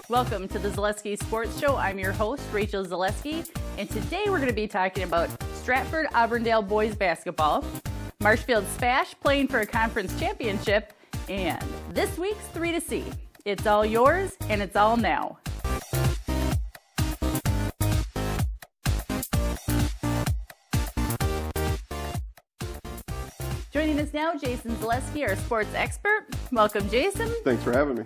Welcome to the Zaleski Sports Show. I'm your host, Rachel Zaleski, and today we're going to be talking about Stratford-Auburndale boys basketball, Marshfield Spash playing for a conference championship, and this week's 3 to See. It's all yours, and it's all now. Joining us now, Jason Zaleski, our sports expert. Welcome, Jason. Thanks for having me.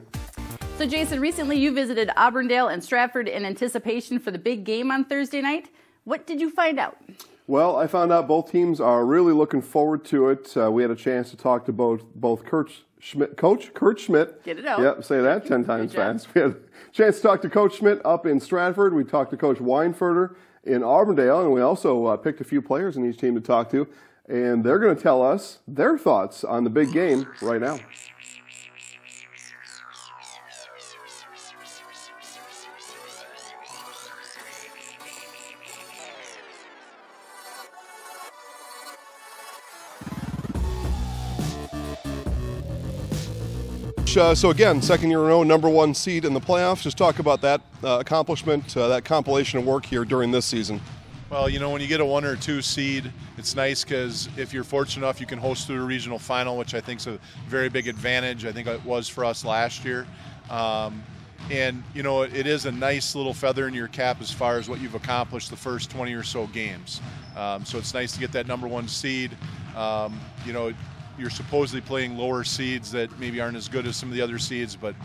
So, Jason, recently you visited Auburndale and Stratford in anticipation for the big game on Thursday night. What did you find out? Well, I found out both teams are really looking forward to it. We had a chance to talk to both Curt Schmidt, Coach Curt Schmidt. Get it out. Yep, say that 10 times fast. We had a chance to talk to Coach Schmidt up in Stratford. We talked to Coach Weinfurter in Auburndale, and we also picked a few players in each team to talk to. And they're going to tell us their thoughts on the big game right now. So again, second year in a row, #1 seed in the playoffs. Just talk about that accomplishment, that compilation of work here during this season. Well, you know, when you get a 1 or 2 seed, it's nice because if you're fortunate enough, you can host through a regional final, which I think is a very big advantage. I think it was for us last year. And, you know, it is a nice little feather in your cap as far as what you've accomplished the first 20 or so games. So it's nice to get that #1 seed. You know, you're supposedly playing lower seeds that maybe aren't as good as some of the other seeds, but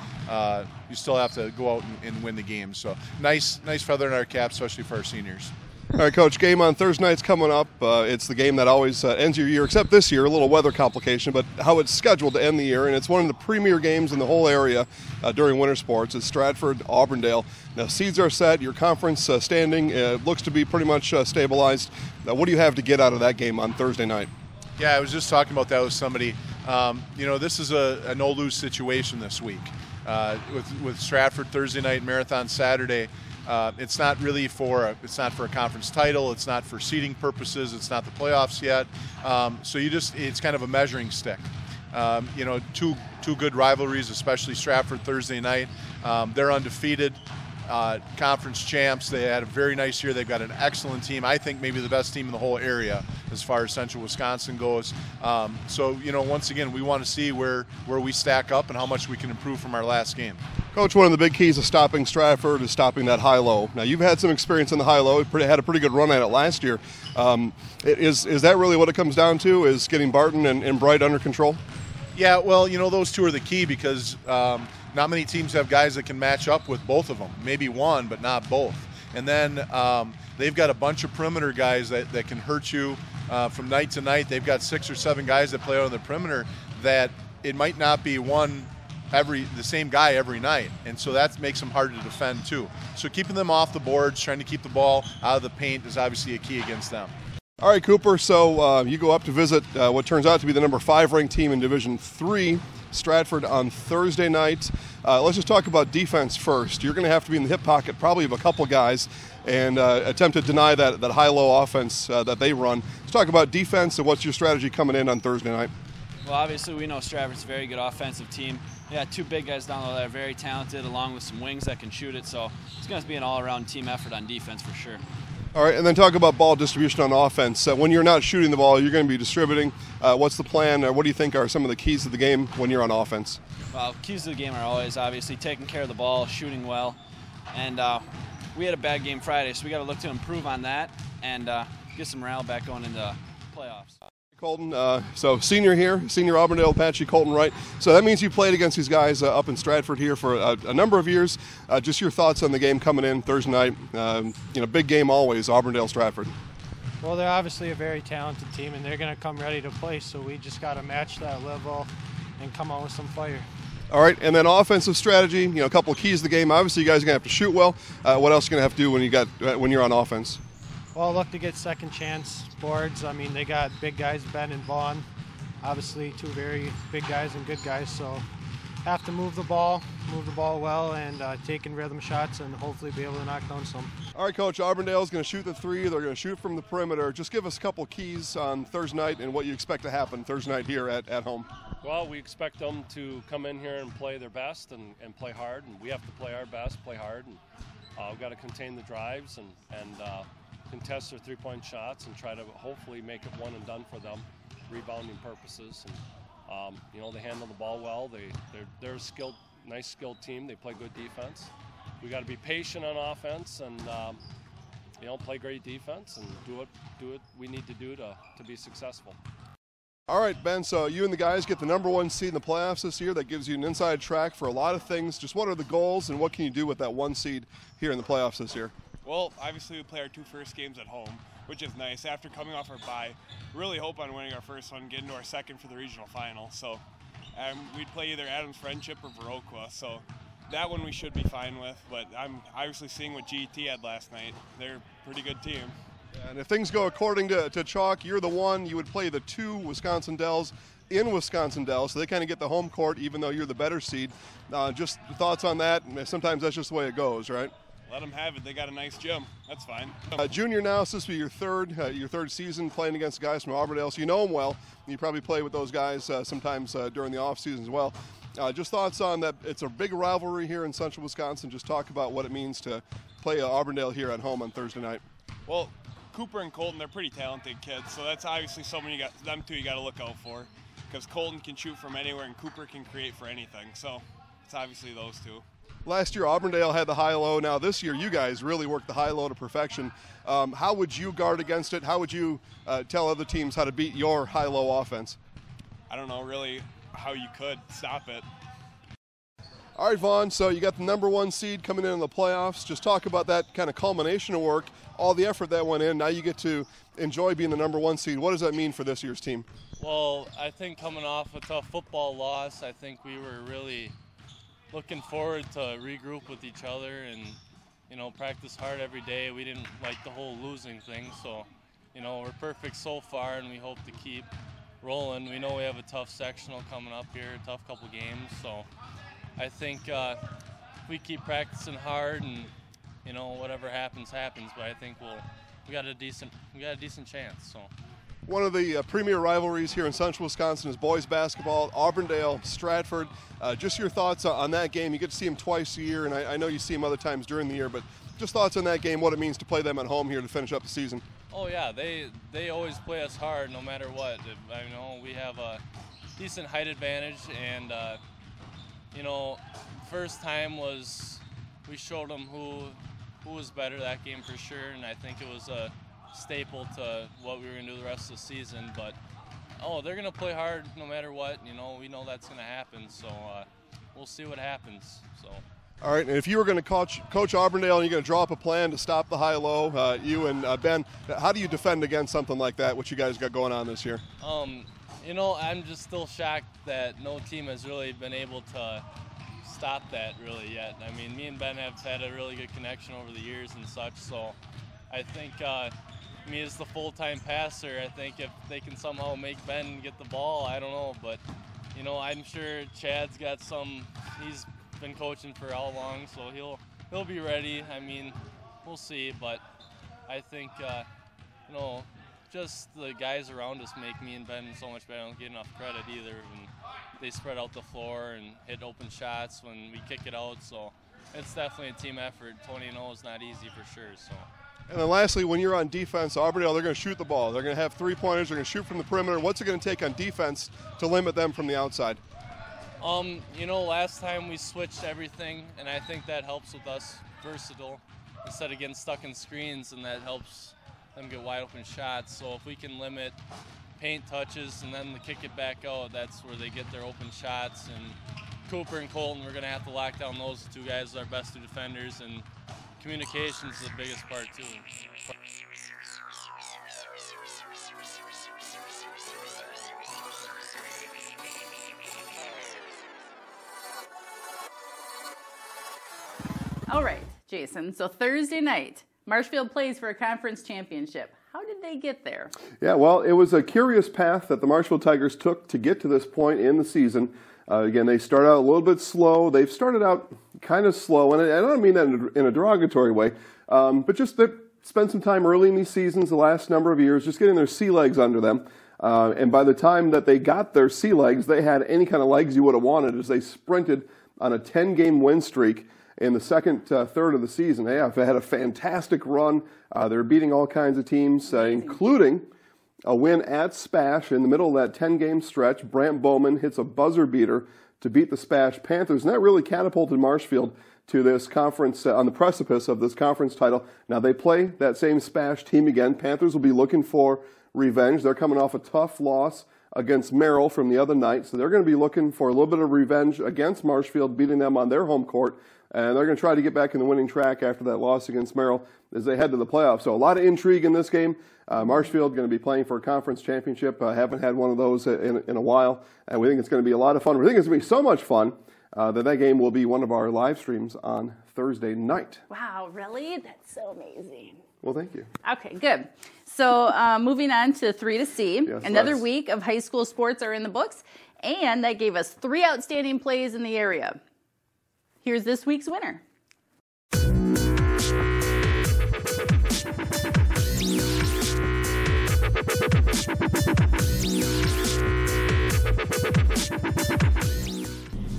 you still have to go out and win the game. So nice feather in our cap, especially for our seniors. All right, Coach, game on Thursday night's coming up. It's the game that always ends your year, except this year, a little weather complication, but how it's scheduled to end the year, and it's one of the premier games in the whole area during winter sports. It's Stratford-Auburndale. Now, seeds are set. Your conference standing looks to be pretty much stabilized. Now, what do you have to get out of that game on Thursday night? Yeah, I was just talking about that with somebody. You know, this is a no-lose situation this week. With Stratford Thursday night, Marathon Saturday, it's not really for a conference title. It's not for seeding purposes. It's not the playoffs yet. So it's kind of a measuring stick. You know, two good rivalries, especially Stratford Thursday night. They're undefeated. Conference champs. They had a very nice year. They've got an excellent team. I think maybe the best team in the whole area as far as Central Wisconsin goes. So, you know, once again, we want to see where we stack up and how much we can improve from our last game. Coach, one of the big keys of stopping Stratford is stopping that high-low. Now, you've had some experience in the high-low. You had a pretty good run at it last year. Is that really what it comes down to, is getting Barten and Breit under control? Yeah, well, you know, those two are the key because not many teams have guys that can match up with both of them. Maybe one, but not both. And then they've got a bunch of perimeter guys that can hurt you from night to night. They've got 6 or 7 guys that play on the perimeter that it might not be the same guy every night. And so that makes them hard to defend too. So keeping them off the boards, trying to keep the ball out of the paint is obviously a key against them. All right, Cooper, so you go up to visit what turns out to be the #5 ranked team in Division III, Stratford, on Thursday night. Let's just talk about defense first. You're going to have to be in the hip pocket probably of a couple guys and attempt to deny that high-low offense that they run. Let's talk about defense and what's your strategy coming in on Thursday night. Well, obviously we know Stratford's a very good offensive team. Yeah, 2 big guys down there that are very talented, along with some wings that can shoot it. So it's going to be an all-around team effort on defense for sure. All right, and then talk about ball distribution on offense. When you're not shooting the ball, you're going to be distributing. What's the plan? What do you think are some of the keys to the game when you're on offense? Well, keys to the game are always obviously taking care of the ball, shooting well. And we had a bad game Friday, so we got to look to improve on that and get some morale back going into playoffs. Colton, so senior here, senior Auburndale Apache, Colton Wright. So that means you played against these guys up in Stratford here for a number of years. Just your thoughts on the game coming in Thursday night. You know, big game always, Auburndale-Stratford. Well, they're obviously a very talented team, and they're going to come ready to play, so we just got to match that level and come out with some fire. All right, and then offensive strategy, you know, a couple of keys to the game. Obviously, you guys are going to have to shoot well. What else are you going to have to do when you're on offense? Well, look to get second chance boards. I mean, they got big guys, Ben and Vaughn. Obviously, 2 very big guys and good guys. So have to move the ball well, and taking rhythm shots, and hopefully be able to knock down some. All right, Coach, Auburndale's going to shoot the three. They're going to shoot from the perimeter. Just give us a couple keys on Thursday night and what you expect to happen Thursday night here at home. Well, we expect them to come in here and play their best and play hard, and we have to play our best, play hard, and we've got to contain the drives and contest their three-point shots and try to hopefully make it one and done for them, rebounding purposes. And they handle the ball well. They're a skilled, nice skilled team. They play good defense. We got to be patient on offense and play great defense and do what we need to do to be successful. All right, Ben, so you and the guys get the #1 seed in the playoffs this year. That gives you an inside track for a lot of things. Just what are the goals and what can you do with that 1 seed here in the playoffs this year? Well, obviously we play our 2 first games at home, which is nice. After coming off our bye, really hope on winning our first one, getting to our second for the regional final. So we'd play either Adams Friendship or Viroqua. So that one we should be fine with. But I'm obviously seeing what GT had last night. They're a pretty good team. And if things go according to chalk, you're the one. You would play the 2 Wisconsin Dells in Wisconsin Dells, so they kind of get the home court even though you're the better seed. Just thoughts on that? Sometimes that's just the way it goes, right? Let them have it. They got a nice gym. That's fine. Junior now, so this will be your third season playing against guys from Auburndale, so you know them well. You probably play with those guys sometimes during the off season as well. Just thoughts on that? It's a big rivalry here in Central Wisconsin. Just talk about what it means to play Auburndale here at home on Thursday night. Well, Cooper and Colton, they're pretty talented kids, so that's obviously someone you got to look out for, because Colton can shoot from anywhere and Cooper can create for anything. So it's obviously those 2. Last year, Auburndale had the high-low. Now this year, you guys really worked the high-low to perfection. How would you guard against it? How would you tell other teams how to beat your high-low offense? I don't know really how you could stop it. All right, Vaughn, so you got the #1 seed coming in the playoffs. Just talk about that kind of culmination of work, all the effort that went in. Now you get to enjoy being the #1 seed. What does that mean for this year's team? Well, I think coming off a tough football loss, I think we were really looking forward to regroup with each other and, practice hard every day. We didn't like the whole losing thing, so, we're perfect so far, and we hope to keep rolling. We know we have a tough sectional coming up here, a tough couple games, so I think if we keep practicing hard and, whatever happens, but I think we got a decent chance, so. One of the premier rivalries here in Central Wisconsin is boys basketball, Auburndale, Stratford. Just your thoughts on that game. You get to see them twice a year, and I know you see them other times during the year, but just thoughts on that game, what it means to play them at home here to finish up the season. Oh, yeah, they always play us hard no matter what. I know we have a decent height advantage, and, first time was we showed them who was better that game for sure, and I think it was a staple to what we were going to do the rest of the season. But they're going to play hard no matter what. We know that's going to happen, so we'll see what happens. So all right, and if you were going to coach Auburndale and you're going to draw up a plan to stop the high-low, you and Ben, how do you defend against something like that, what you guys got going on this year? I'm just still shocked that no team has really been able to stop that really yet. I mean, me and Ben have had a really good connection over the years and such, so I think me as the full-time passer, I think if they can somehow make Ben get the ball, I don't know, but I'm sure Chad's got he's been coaching for how long, so he'll be ready. I mean, we'll see, but I think just the guys around us make me and Ben so much better. I don't get enough credit either. And they spread out the floor and hit open shots when we kick it out, so it's definitely a team effort. 20-0 is not easy for sure. So. And then lastly, when you're on defense, Auburndale, they're going to shoot the ball. They're going to have three-pointers. They're going to shoot from the perimeter. What's it going to take on defense to limit them from the outside? Last time we switched everything, and I think that helps with us versatile instead of getting stuck in screens, and that helps them get wide open shots. So if we can limit paint touches and then kick it back out, that's where they get their open shots. And Cooper and Colton, we're going to have to lock down those two guys, our best two defenders, and communication is the biggest part too. All right, Jason, so Thursday night, Marshfield plays for a conference championship. How did they get there? Yeah, well, it was a curious path that the Marshfield Tigers took to get to this point in the season. Again, they start out a little bit slow. They've started out kind of slow, and I don't mean that in a derogatory way, but just they spent some time early in these seasons, the last number of years, just getting their sea legs under them. And by the time that they got their sea legs, they had any kind of legs you would have wanted as they sprinted on a 10-game win streak in the second third of the season. They had a fantastic run. They were beating all kinds of teams, including a win at Spash in the middle of that 10-game stretch. Brant Bowman hits a buzzer beater to beat the Spash Panthers, and that really catapulted Marshfield to this conference, on the precipice of this conference title. Now they play that same Spash team again. Panthers will be looking for revenge. They're coming off a tough loss against Merrill from the other night, so they're going to be looking for a little bit of revenge against Marshfield, beating them on their home court, and they're going to try to get back in the winning track after that loss against Merrill as they head to the playoffs. So a lot of intrigue in this game. Marshfield going to be playing for a conference championship. Haven't had one of those in a while, and we think it's going to be a lot of fun. We think it's going to be so much fun that game will be one of our live streams on Thursday night. Wow, really? That's so amazing. Well, thank you. Okay, good. So moving on to 3 to C. Yes, Another week of high school sports are in the books, and that gave us 3 outstanding plays in the area. Here's this week's winner.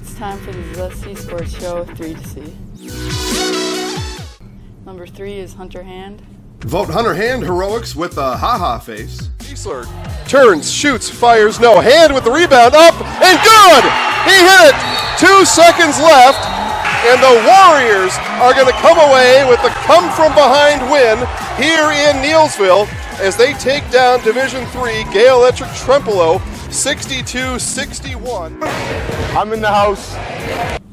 It's time for the Zaleski Sports Show 3 to C. Number 3 is Hunter Hand. Vote Hunter Hand heroics with a ha-ha face. Kiesler turns, shoots, fires, no. Hand with the rebound, up, and good! He hit it! 2 seconds left, and the Warriors are going to come away with the come-from-behind win here in Neillsville as they take down Division III Gale Electric Trempealeau 62-61. I'm in the house.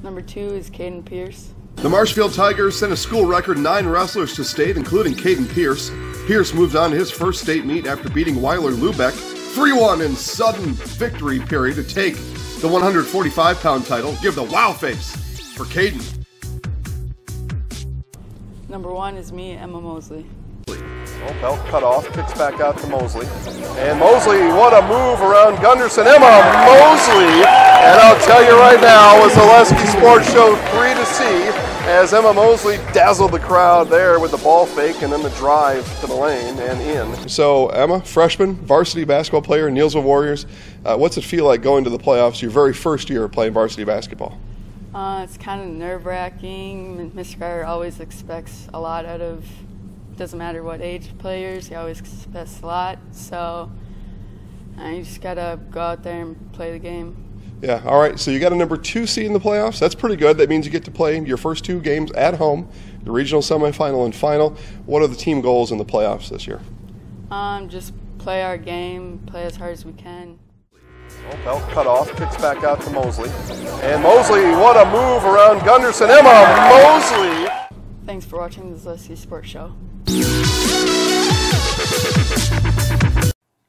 Number 2 is Caden Pierce. The Marshfield Tigers sent a school record 9 wrestlers to state, including Caden Pierce. Pierce moves on to his first state meet after beating Weiler Lubeck 3-1 in sudden victory period to take the 145-pound title. Give the wow face for Caden. Number 1 is me, Emma Mosley. Oh, belt cut off, kicks back out to Mosley. And Mosley, what a move around Gunderson. Emma Mosley, and I'll tell you right now, was the Zaleski Sports Show 3 to C as Emma Mosley dazzled the crowd there with the ball fake and then the drive to the lane and in. So, Emma, freshman, varsity basketball player, Neillsville Warriors. What's it feel like going to the playoffs your very first year playing varsity basketball? It's kind of nerve-wracking. Mr. Carter always expects a lot out of, doesn't matter what age players, he always expects a lot. So you just got to go out there and play the game. Yeah, all right, so you got a number 2 seed in the playoffs. That's pretty good. That means you get to play your first 2 games at home, the regional semifinal and final. What are the team goals in the playoffs this year? Just play our game, play as hard as we can. Oh, belt cut off, kicks back out to Mosley. And Mosley, what a move around Gunderson. Emma Mosley. Thanks for watching the Zaleski Sports Show.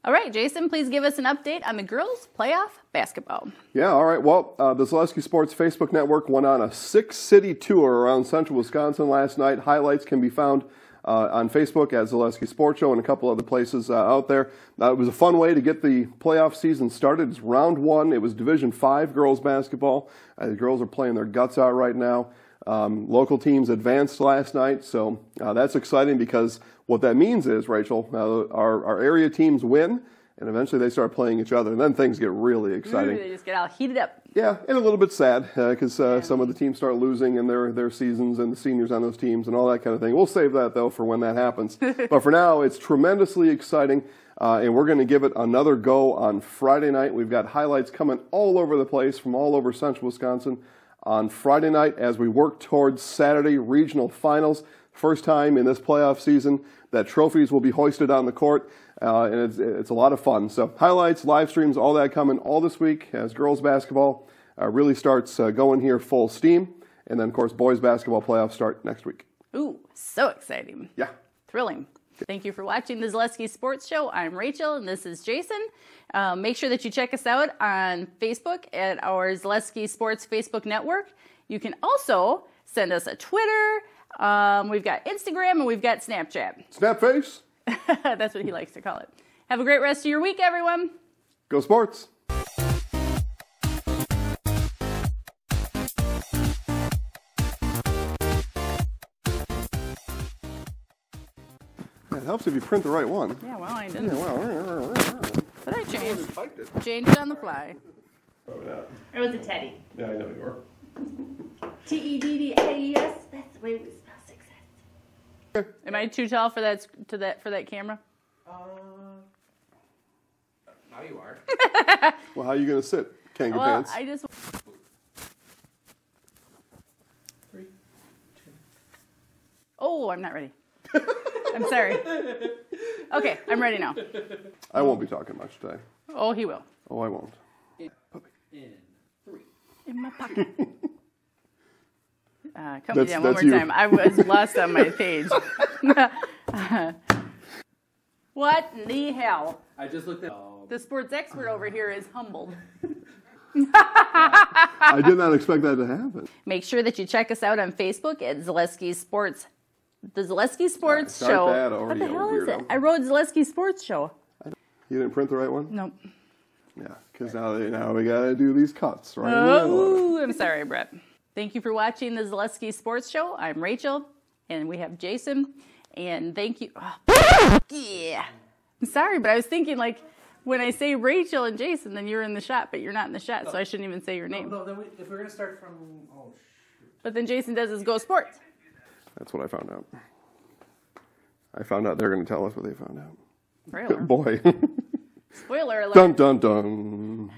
All right, Jason, please give us an update on the girls' playoff basketball. Yeah, all right. Well, the Zaleski Sports Facebook network went on a 6-city tour around central Wisconsin last night. Highlights can be found on Facebook at Zaleski Sports Show and a couple other places out there. It was a fun way to get the playoff season started. It's round 1. It was Division 5 girls basketball. The girls are playing their guts out right now. Local teams advanced last night, so that's exciting because what that means is, Rachel, our area teams win, and eventually they start playing each other, and then things get really exciting. They just get all heated up. Yeah, and a little bit sad because some of the teams start losing in their seasons and the seniors on those teams and all that kind of thing. We'll save that, though, for when that happens. But for now, it's tremendously exciting, and we're going to give it another go on Friday night. We've got highlights coming all over the place from all over central Wisconsin on Friday night as we work towards Saturday regional finals. First time in this playoff season that trophies will be hoisted on the court, and it's a lot of fun. So highlights, live streams, all that coming all this week as girls basketball really starts going here full steam. And then, of course, boys basketball playoffs start next week. Ooh, so exciting. Yeah. Thrilling. Thank you for watching the Zaleski Sports Show. I'm Rachel, and this is Jason. Make sure that you check us out on Facebook at our Zaleski Sports Facebook network. You can also send us a Twitter. We've got Instagram, and we've got Snapchat. Snapface? That's what he likes to call it. Have a great rest of your week, everyone. Go Sports. Yeah, it helps if you print the right one. Yeah, well, I didn't. Yeah, well. But I changed. Typed it. Changed it on the fly. Probably not. It was a Teddy. Yeah, I know you are. Teddies. That's the way we spell success. Am I too tall for that camera? Now you are. Well, how are you going to sit? Kangaroo pants. I just. 3, 2. Oh, I'm not ready. I'm sorry. Okay, I'm ready now. I won't be talking much today. Oh, he will. Oh, I won't. In 3. In my pocket. Cut me down one more you. time. I was lost on my page. What in the hell? I just looked at. The sports expert over here is humbled. I did not expect that to happen. Make sure that you check us out on Facebook at Zaleski Sports. The Zaleski Sports Start Show. that over, What the you hell is weirdo. it? I wrote Zaleski Sports Show. You didn't print the right one? Nope. Yeah, because now we got to do these cuts, right? in the middle. Oh, I'm sorry, Brett. Thank you for watching the Zaleski Sports Show. I'm Rachel, and we have Jason. And thank you. Oh, yeah. I'm sorry, but I was thinking, like, when I say Rachel and Jason, then you're in the shot, but you're not in the shot, so I shouldn't even say your name. No, then if we're going to start from... Oh, shoot. But then Jason does his Go Sports. That's what I found out. I found out they're going to tell us what they found out. Really? Boy. Spoiler alert. Dun, dun, dun.